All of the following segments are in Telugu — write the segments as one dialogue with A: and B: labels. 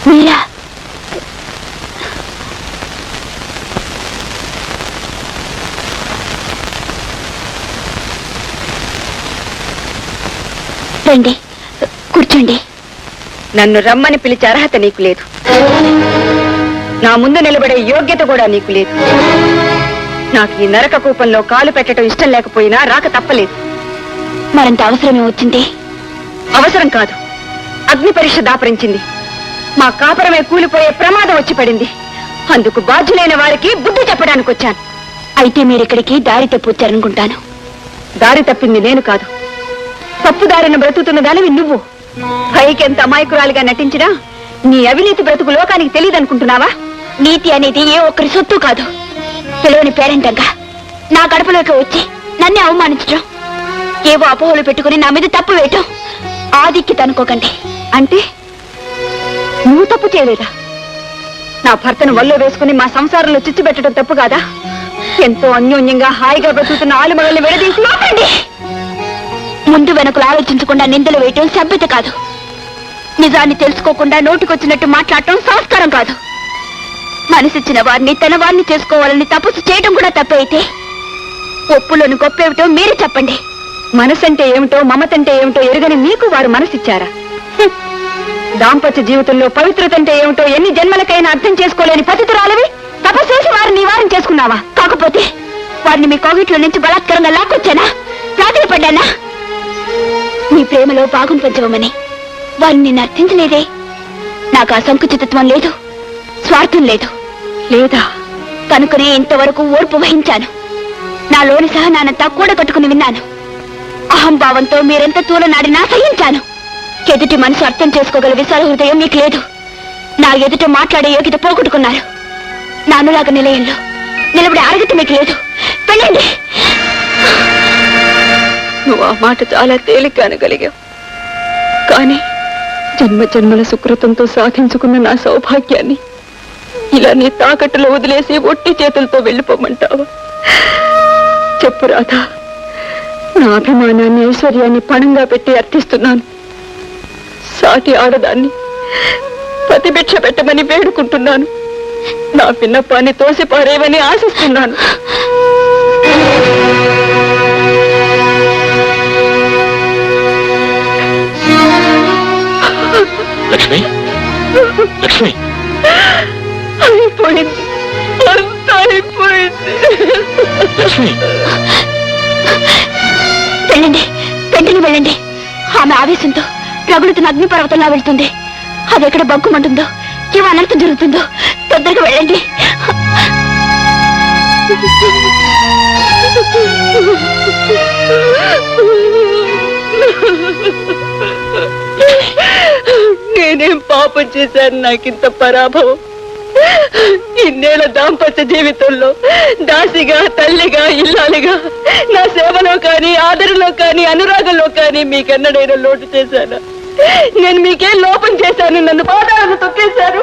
A: మీరా? రండి, కూర్చోండి.
B: నన్ను రమ్మని పిలిచే అర్హత నీకు లేదు. నా ముందు నిలబడే యోగ్యత కూడా నీకు లేదు. నాకు ఈ నరక కూపంలో కాలు పెట్టడం ఇష్టం లేకపోయినా రాక తప్పలేదు.
A: మరంత అవసరమే వచ్చింది.
B: అవసరం కాదు, అగ్ని పరీక్ష దాపరించింది. మా కాపురమే కూలిపోయే ప్రమాదం వచ్చి పడింది. అందుకు బాధ్యులైన వారికి బుద్ధి చెప్పడానికి వచ్చాను.
A: అయితే మీరిక్కడికి దారి తప్పొచ్చారనుకుంటాను.
B: దారి తప్పింది నేను కాదు, తప్పుదారిన బ్రతుకుతున్న దానివి నువ్వు. పైకి ఎంత అమాయకురాలిగా నటించినా నీ అవినీతి బ్రతుకు లోకానికి తెలియదనుకుంటున్నావా?
A: నీతి అనేది ఏ ఒక్కరి సొత్తు కాదు. పిలువని పేరెంటంగా నా గడపలోకి వచ్చి నన్నే అవమానించడం, ఏవో అపోహలు పెట్టుకుని నా మీద తప్పు వేయటం ఆదిక్కి తనుకోకండి.
B: అంటే నువ్వు తప్పు చేయలేదా? నా భర్తను వల్లో వేసుకుని మా సంసారంలో చిచ్చు పెట్టడం తప్పు కాదా? ఎంతో అన్యోన్యంగా హాయిగా బ్రతుకుతున్న ఆలుమగల్ని విడదీసి
A: ముందు వెనకలు ఆలోచించకుండా నిందలు వేయటం సభ్యత కాదు. నిజాన్ని తెలుసుకోకుండా నోటికొచ్చినట్టు మాట్లాడటం సంస్కారం కాదు. మనసిచ్చిన వారిని తన వారిని చేసుకోవాలని తపస్సు చేయడం కూడా తప్పైతే ఒప్పులోని గొప్పేమిటో మీరే చెప్పండి.
B: మనసంటే ఏమిటో మమతంటే ఏమిటో ఎరుగని మీకు వారు మనసిచ్చారా? దాంపత్య జీవితంలో పవిత్రత అంటే ఏమిటో ఎన్ని జన్మలకైనా అర్థం చేసుకోలేని పతితురాలవి తపస్సేసి వారిని నివారణ చేసుకున్నావా?
A: కాకపోతే వారిని మీ కోగిట్లో నుంచి బలాత్కారంగా లాక్కొచ్చానా? ప్రాధాయపడ్డానా? మీ ప్రేమలో భాగం పంచవమని వారిని నేను అర్థించలేదే. నాకు ఆ సంకుచితత్వం లేదు, స్వార్థం లేదు.
B: లేదా?
A: కనుకనే ఇంతవరకు ఓర్పు వహించాను. నాలోని సహనానంతా కూడగట్టుకుని విన్నాను. అహంభావంతో మీరెంత తూలనాడినా సహించాను. ఎదుటి మనసు అర్థం చేసుకోగల విశాల హృదయం మీకు లేదు. నా ఎదుట మాట్లాడే యోగ్యత పోగొట్టుకున్నారు. నా అనురాగ నిలయంలో నిలబడే అర్హత మీకు లేదు. వెళ్ళండి.
B: నువ్వు ఆ మాట చాలా తేలిక అనగలిగావు. కానీ జన్మ జన్మల సుకృతంతో సాధించుకున్న నా సౌభాగ్యాన్ని ఇలా నీ తాకట్టులో వదిలేసి ఒట్టి చేతులతో వెళ్ళిపోమంటావా? చెప్పు రాధా, నా అభిమానాన్ని ఐశ్వర్యాన్ని పణంగా పెట్టి అర్థిస్తున్నాను. సాటి ఆడదాన్ని ప్రతిభిక్ష పెట్టమని వేడుకుంటున్నాను. నా విన్నపాన్ని తోసిపారేవని ఆశిస్తున్నాను.
C: లక్ష్మి, లక్ష్మి,
B: అయిపోయింది, అంతా అయిపోయింది.
C: లక్ష్మి,
A: వెళ్ళండి, వెంటనే వెళ్ళండి. ఆమె ఆవేశంతో రగులుతున్న అగ్నిపర్వతంలా వెళ్తుంది. అది ఎక్కడ బగ్గుమంటుందో, ఏమో అనర్థం జరుగుతుందో. తొందరగా వెళ్ళండి.
B: నేనేం పాపం చేశాను నాకింత పరాభవం? ఇన్నేళ్ల దాంపత్య జీవితంలో దాసిగా, తల్లిగా, ఇల్లాలిగా నా సేవలో కానీ, ఆదరణలో కానీ, అనురాగంలో కానీ మీకన్నడైనా లోటు చేశాను. నేను మీకేం లోపం చేశాను? నన్ను పాదాలను తొక్కేశారు,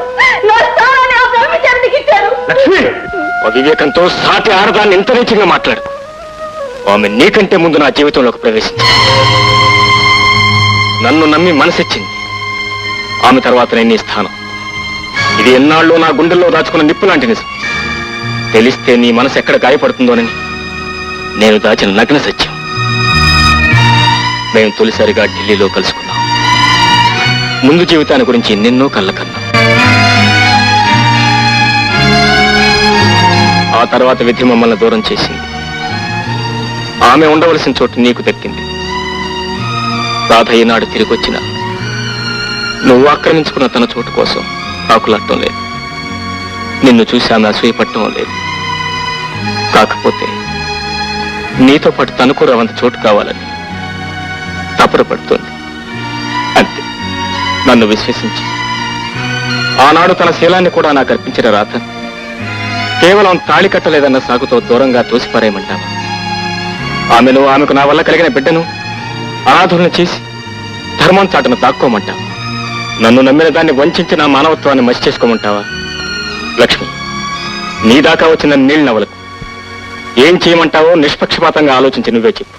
B: నా స్థానాన్ని ఆ బ్రహ్మచారికి ఇచ్చారు.
C: లక్ష్మి, వివేకంతో సాటి ఆడదాన్ని ఇంత నీచంగా మాట్లాడు. ఆమె నీకంటే ముందు నా జీవితంలోకి ప్రవేశించింది. నన్ను నమ్మి మనసిచ్చింది. ఆమె తర్వాత నేను నీ స్థానం. ఇది ఎన్నాళ్ళు నా గుండెల్లో దాచుకున్న నిప్పు లాంటి నిజం. తెలిస్తే నీ మనసు ఎక్కడ గాయపడుతుందోనని నేను దాచిన నగ్న సత్యం. మేము తొలిసారిగా ఢిల్లీలో కలుసుకున్నాం. ముందు జీవితాన్ని గురించి ఎన్నెన్నో కళ్ళ కన్నాం. ఆ తర్వాత విధి మమ్మల్ని దూరం చేసింది. ఆమె ఉండవలసిన చోటు నీకు దక్కింది. రాధ ఈనాడు తిరిగొచ్చిన నువ్వు ఆక్రమించుకున్న తన చోటు కోసం ఆకులట్టం లేదు. నిన్ను చూసి ఆమె అసూయపట్టడం లేదు. కాకపోతే నీతో పాటు తనకు రవంత చోటు కావాలని తపన పడుతోంది. అంతే. నన్ను విశ్వసించి ఆనాడు తన శీలాన్ని కూడా నాకు అర్పించిన రాధ కేవలం తాళి కట్టలేదన్న సాగుతో దూరంగా తోసిపారేయమంటావా? ఆమెకు నా వల్ల కలిగిన బిడ్డను అనాథులను చేసి ధర్మం చాటును దాక్కోమంటావా? నన్ను నమ్మిన దాన్ని వంచి నా మానవత్వాన్ని మసి చేసుకోమంటావా? లక్ష్మి, నీ దాకా వచ్చిన నీళ్ళు నవలకు ఏం చేయమంటావో నిష్పక్షపాతంగా ఆలోచించి నువ్వే చెప్పు.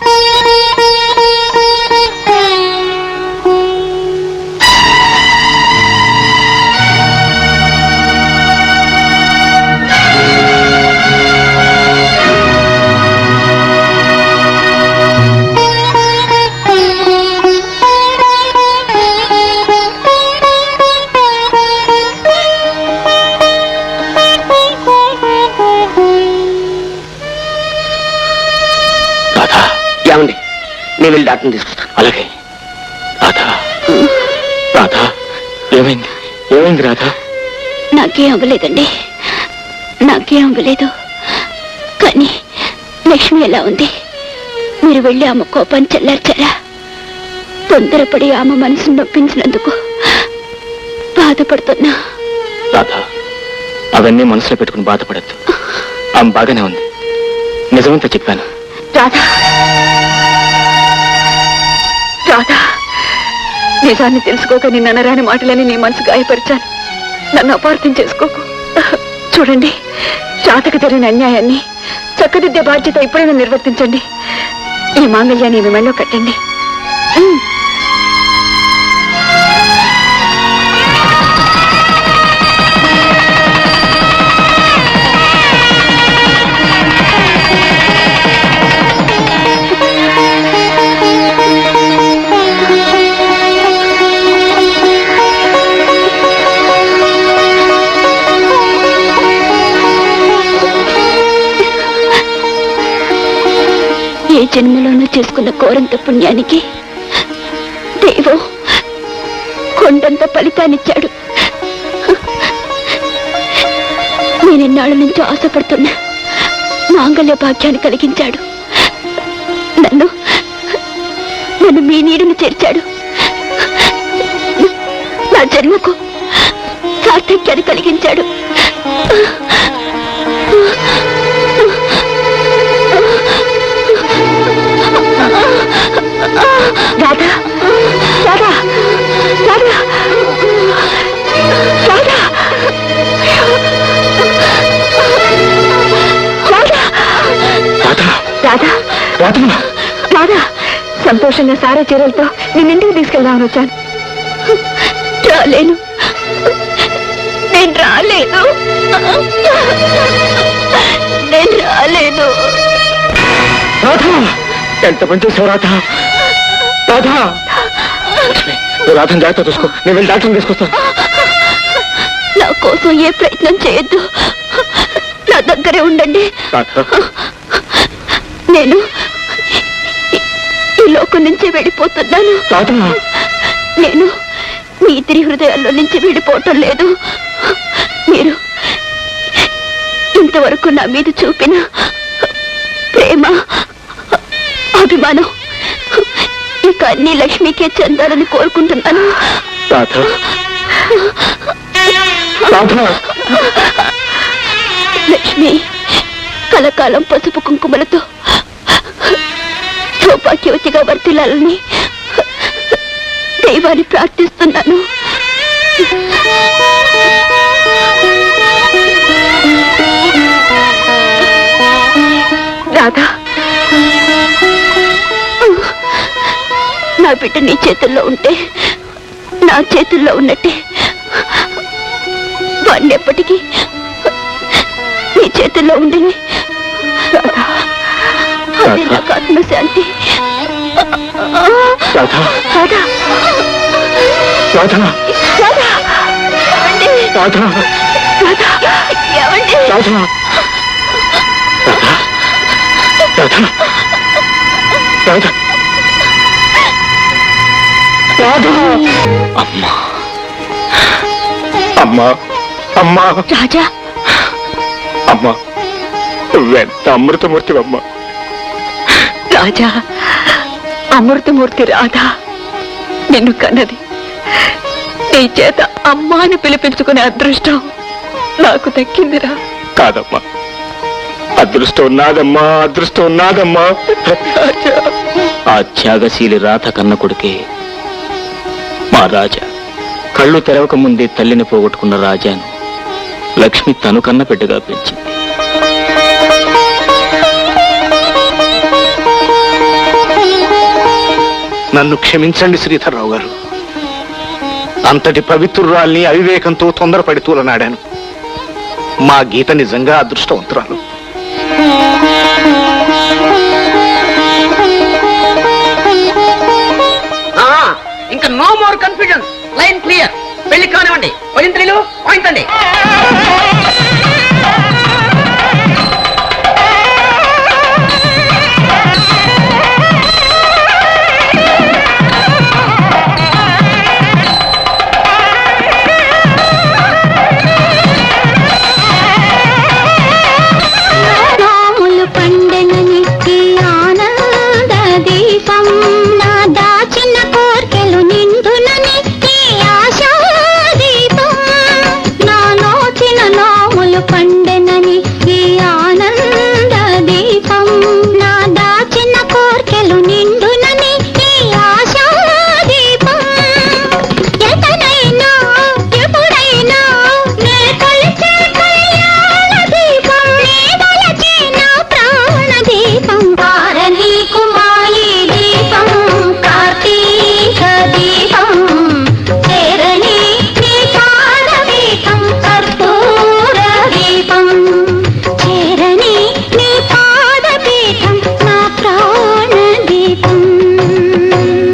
D: నేను వెళ్ళి డాక్టర్ని తీసుకొస్తాను.
C: అలాగే. రాధా, రాధా, ఏమైంది? ఏమైంది రాధా?
A: నాకేం అవ్వలేదండి, నాకేం అవ్వలేదు. కానీ లక్ష్మి ఎలా ఉంది? మీరు వెళ్ళి ఆమె కోపాన్ని చల్లార్చారా? తొందరపడి ఆమె మనసును నొప్పించినందుకు బాధపడుతున్నా.
C: రాధా, అవన్నీ మనసులో పెట్టుకుని బాధపడద్దు. ఆమె బాగానే ఉంది, నిజమంతా చెప్పాను.
B: రాధా, రాధా, నిజాన్ని తెలుసుకోక నిన్న అనరాని మాటలని నీ మనసు గాయపరిచాను. నన్ను అపార్థం చేసుకోకు. చూడండి, రాధకు జరిగిన అన్యాయాన్ని చక్కదిద్దే బాధ్యత ఇప్పుడైనా నిర్వర్తించండి. ఈ మాంగళ్యాన్ని మీ మెళ్ళో కట్టండి.
A: ఏ జన్మలోనూ చేసుకున్న కోరంత పుణ్యానికి దేవం కొండంత ఫలితాన్నిచ్చాడు. నేనెన్నాళ్ళ నుంచో ఆశపడుతున్నా మాంగళ్య భాగ్యాన్ని కలిగించాడు. నన్ను మీ నీడను చేర్చాడు. నా జన్మకు సార్థక్యాన్ని కలిగించాడు. రాధా, రాధా, రాధా, రాధా, రాధా, రాధా, రాధా, సంతోషంగా సారా చీరలతో నిన్నింటికి తీసుకెళ్దామని వచ్చాను. రాలేను, నేను రాలేను, నేను రాలేను.
C: రాధా, ఎంత పని చేసావు రాధా? రాధా, రాధని జాగ్రత్త చూసుకో. నేను వెళ్ళి డాక్టర్ని తీసుకొస్తాను.
A: నా కోసం ఏ ప్రయత్నం చేయొద్దు, నా దగ్గరే ఉండండి. నేను ఈ లోకం నుంచి వెళ్ళిపోతున్నాను. నేను మీ ఇద్దరి హృదయాల్లో నుంచి వెళ్ళిపోవటం లేదు. మీరు ఇంతవరకు నా మీద చూపిన ప్రేమ, అభిమానం ఇక అన్ని లక్ష్మికే చెందాలని కోరుకుంటున్నాను. లక్ష్మి కలకాలం పసుపు కుంకుమలతో సౌభాగ్యవతిగా వర్తిల్లాలని దైవాన్ని ప్రార్థిస్తున్నాను.
B: రాధా,
A: నా బిడ్డ నీ చేతుల్లో ఉంటే నా చేతుల్లో ఉన్నట్టే. వాడిని ఎప్పటికీ నీ చేతుల్లో ఉండని. అదే నాకు ఆత్మశాంతి.
C: రాధా,
A: రాధా,
C: రాధా,
A: రాధా,
C: రాధా,
A: రాధా, ఏమండి?
C: రాధా, రాధా, రాధా, రాధా. అమ్మా, అమ్మా, అమ్మా,
A: రాజా,
C: అమ్మా, నువ్వెంత అమృతమూర్తివమ్మా.
B: రాజా, అమృతమూర్తి రాధా నిన్ను కన్నది. నీ చేత అమ్మా అని పిలిపించుకునే అదృష్టం నాకు దక్కిందిరా.
C: కాదమ్మా, అదృష్టం నాదమ్మా, అదృష్టం నాదమ్మా. ఆ త్యాగశీలి రాధ కన్న కొడుకే మా రాజా. కళ్ళు తెరవక ముందే తల్లిని పోగొట్టుకున్న రాజాను లక్ష్మి తను కన్న బిడ్డగా పెంచింది.
D: నన్ను క్షమించండి శ్రీధర్రావు గారు. అంతటి పవిత్రురాల్ని అవివేకంతో తొందరపడి తూలనాడాను. మా గీత నిజంగా అదృష్టవంతురాలు.
E: ఇంకా no more confusion. Line clear. పెళ్లి కానివ్వండి. 13 పాయింట్ అండి.